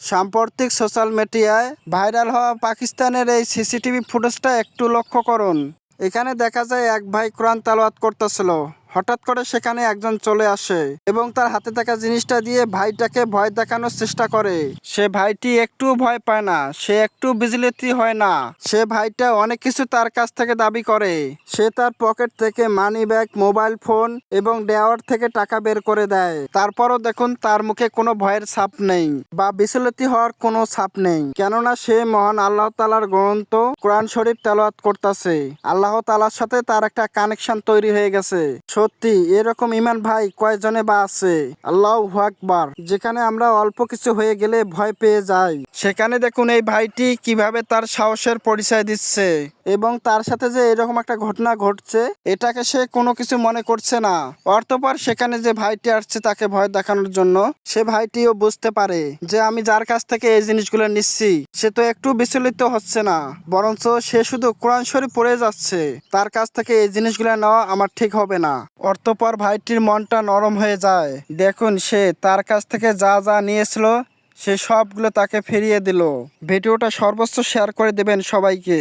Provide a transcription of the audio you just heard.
সাম্প্রতিক সোশ্যাল মিডিয়ায় ভাইরাল হওয়া পাকিস্তানের এই সিসিটিভি ফুটেজটা একটু লক্ষ্য করুন। এখানে দেখা যায় এক ভাই কোরআন তেলাওয়াত করতেছিল। হঠাৎ করে সেখানে একজন চলে আসে এবং তার হাতে থাকা জিনিসটা দিয়ে ভাইটাকে ভয় দেখানোর চেষ্টা করে। সে ভাইটি একটু ভয় পায় না, সে একটু বিচলিত হয় না। সে ভাইটা অনেক কিছু তার কাছ থেকে দাবি করে। সে তার পকেট থেকে মানি ব্যাগ, মোবাইল ফোন এবং ড্রয়ার থেকে টাকা বের করে দেয়। তারপরও দেখুন তার মুখে কোনো ভয়ের ছাপ নেই বা বিচলিত হওয়ার কোনো ছাপ নেই, কেননা সে মহান আল্লাহ তাআলার গ্রন্থ কোরআন শরীফ তেলাওয়াত করতেছে। আল্লাহ তাআলার সাথে তার একটা কানেকশন তৈরি হয়ে গেছে। সত্যি এরকম ইমান ভাই কয়জনে বা আছে? আল্লাহু আকবার। যেখানে আমরা অল্প কিছু হয়ে গেলে ভয় পেয়ে যাই, সেখানে দেখুন এই ভাইটি কিভাবে তার সাহসের পরিচয় দিচ্ছে এবং তার সাথে যে এরকম একটা ঘটনা ঘটছে এটাকে সে কোনো কিছু মনে করছে না। অতঃপর সেখানে যে ভাইটি আসছে তাকে ভয় দেখানোর জন্য, সে ভাইটিও বুঝতে পারে যে আমি যার কাছ থেকে এই জিনিসগুলো নিচ্ছি সে তো একটু বিচলিত হচ্ছে না, বরঞ্চ সে শুধু কোরআন শরীফ পড়ে যাচ্ছে। তার কাছ থেকে এই জিনিসগুলো নেওয়া আমার ঠিক হবে না। অতঃপর ভাইটির মনটা নরম হয়ে যায়। দেখুন সে তার কাছ থেকে যা যা নিয়েছিল সে সবগুলো তাকে ফিরিয়ে দিল। ভিডিওটা সর্বোচ্চ শেয়ার করে দেবেন সবাইকে।